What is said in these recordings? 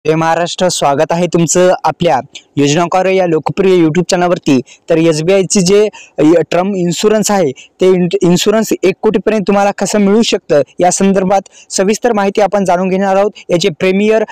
जय महाराष्ट्र, स्वागत आहे तुमचं आपल्या योजनाकार या लोकप्रिय यूट्यूब चॅनलवरती। तर SBI ची जे टर्म इन्शुरन्स आहे ते इन्शुरन्स 1 कोटीपर्यंत तुम्हाला कसं मिळू शकतं या संदर्भात सविस्तर माहिती आपण जाणून घेणार आहोत। याचे प्रीमियर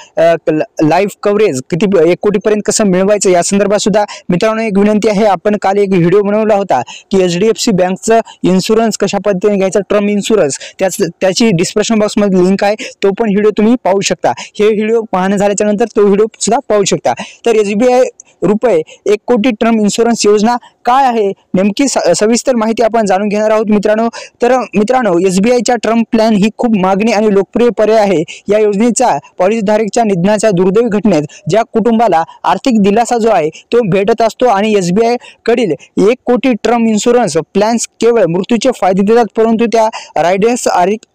लाईफ कव्हरेज किती 1 कोटीपर्यंत कसं मिळवायचं या संदर्भात सुद्धा मित्रांनो एक विनंती आहे। आपण काल एक व्हिडिओ बनवला होता की HDFC बँकचं इन्शुरन्स कशा पद्धतीने घ्यायचं, टर्म इन्शुरन्स, त्याची डिस्क्रिप्शन बॉक्स मध्ये लिंक आहे, तो पण व्हिडिओ तुम्ही पाहू शकता। हे व्हिडिओ पाहणं झाल्यानंतर तो व्हिडिओ सुद्धा पाहू शकता। तर SBI रुपये 1 कोटी टर्म इन्शुरन्स योजना काय आहे नेमकी सविस्तर माहिती आपण जाणून घेणार आहोत मित्रांनो। तर मित्रांनो, SBI च्या टर्म प्लॅन ही खूप मागणी आणि लोकप्रिय पर्याय आहे। या योजनेचा पॉलिसीधारकाच्या निधनाच्या दुर्दैवी घटनेत ज्या कुटुंबाला आर्थिक दिलासा जो आहे तो भेटत असतो आणि SBI कडील 1 कोटी टर्म इन्शुरन्स प्लॅन्स केवळ मृत्यूचे फायदे देतात, परंतु त्या रायडर्स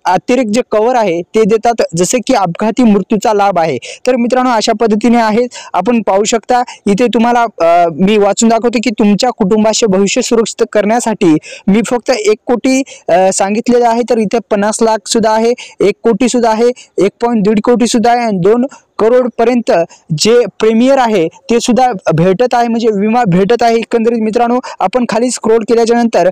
अतिरिक्त जे कव्हर आहे ते देतात, जसे की अपघाती मृत्यूचा लाभ आहे। तर मित्रांनो अशा पद्धतीने आहे, आपण पाहू शकता इथे तुम्हाला मी वाचून दाखवतो की तुमच्या कुटुंबाचे भविष्य सुरक्षित करण्यासाठी मी फक्त 1 कोटी सांगितलेले आहे। तर इथे 50 लाख सुद्धा आहे, 1 कोटी सुद्धा आहे, 1.5 कोटी सुद्धा आहे आणि 2 करोड पर्यंत जे प्रीमियर आहे ते सुद्धा भेटत आहे, म्हणजे विमा भेटत आहे। एकंदरीत मित्रांनो आपण खाली स्क्रोल केल्याच्या नंतर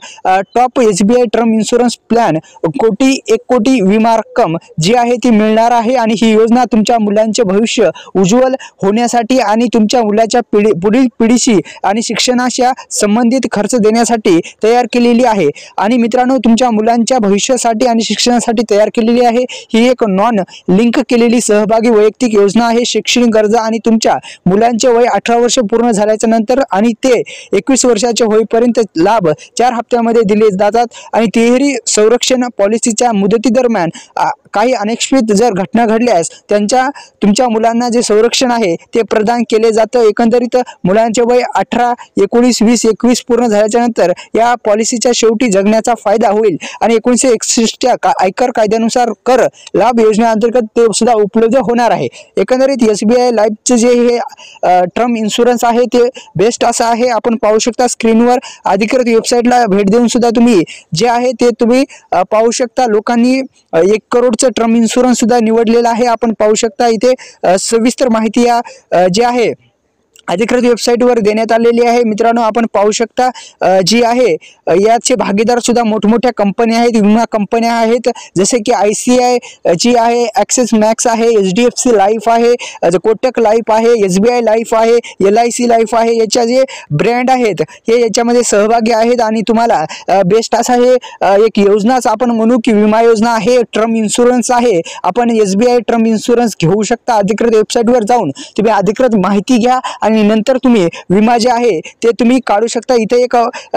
top SBI term insurance plan 1 कोटी विमा रक्कम जी आहे ती मिळणार आहे आणि ही योजना तुमच्या मुलांचे भविष्य उज्ज्वल होण्यासाठी आणि तुमच्या मुलाच्या पुढील पिढीशी आणि शिक्षणाच्या संबंधित खर्च देण्यासाठी तयार केलेली आहे। आणि मित्रांनो तुमच्या मुलांच्या भविष्यासाठी आणि शिक्षणासाठी तयार केलेली आहे। ही एक नॉन लिंक केलेली सहभागी वैयक्तिक योजना आहे। शैक्षणिक गरजा आणि तुमच्या मुलांचे वय 18 वर्ष पूर्ण झाल्याच्या नंतर आणि ते 21 वर्षाचे होईपर्यंत लाभ 4 हप्त्यामध्ये दिले जातात आणि तिहेरी संरक्षण पॉलिसीच्या मुदती दरम्यान काही अनपेक्षित जर घटना घडल्यास तुमच्या मुलांना जे संरक्षण आहे ते प्रदान केले जातं। एकंदरीत मुलांचे वय 18, 19, 20, 21 पूर्ण झाल्याच्या नंतर या पॉलिसीच्या शेवटी जगण्याचा फायदा होईल आणि 1961 च्या आयकर कायद्यानुसार कर लाभ योजनेअंतर्गत ते सुद्धा उपलब्ध होणार आहे। एकंदरीत SBI लाईफचे जे हे टर्म इन्शुरन्स आहे ते बेस्ट असं आहे। आपण पाहू शकता स्क्रीनवर अधिकृत वेबसाईटला भेट देऊन सुद्धा तुम्ही जे आहे ते तुम्ही पाहू शकता। लोकांनी 1 करोडचं टर्म इन्शुरन्स सुद्धा निवडलेला आहे। आपण पाहू शकता इथे सविस्तर माहिती या जे आहे अधिकृत वेबसाईटवर देण्यात आलेली आहे। मित्रांनो आपण पाहू शकता जी आहे याचे भागीदार सुद्धा मोठमोठ्या कंपन्या आहेत, विमा कंपन्या आहेत, जसे की ICI जी आहे, ॲक्सिस मॅक्स आहे, HDFC लाईफ आहे, कोटक लाईफ आहे, SBI लाईफ आहे, LIC लाईफ आहे। याच्या जे ब्रँड आहेत हे याच्यामध्ये सहभागी आहेत आणि तुम्हाला बेस्ट असा हे एक योजनाच आपण म्हणू की विमा योजना आहे, टर्म इन्शुरन्स आहे। आपण SBI टर्म इन्शुरन्स घेऊ शकता। अधिकृत वेबसाईटवर जाऊन तुम्ही अधिकृत माहिती घ्या आणि नंतर तुम्ही विमा जे आहे ते तुम्ही काढू शकता। इथे एक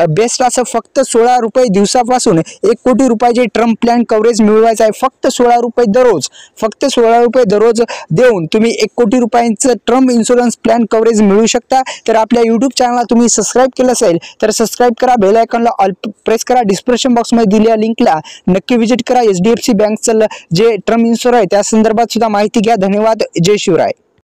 बेस्ट असं फक्त 16 रुपये दिवसापासून 1 कोटी रुपयाचे टर्म प्लॅन कव्हरेज मिळवायचं आहे। फक्त 16 रुपये दररोज, फक्त 16 रुपये दररोज देऊन तुम्ही 1 कोटी रुपयांचं टर्म इन्शुरन्स प्लॅन कव्हरेज मिळवू शकता। तर आपल्या यूट्यूब चॅनलला तुम्ही सबस्क्राईब केलं असेल तर सबस्क्राईब करा, बेल आयकॉनला ऑल प्रेस करा, डिस्क्रिप्शन बॉक्समध्ये दिलेल्या लिंकला नक्की विजिट करा। HDFC बँकचं जे टर्म इन्शुरन्स आहे त्या संदर्भात सुद्धा माहिती घ्या। धन्यवाद, जय शिवराय।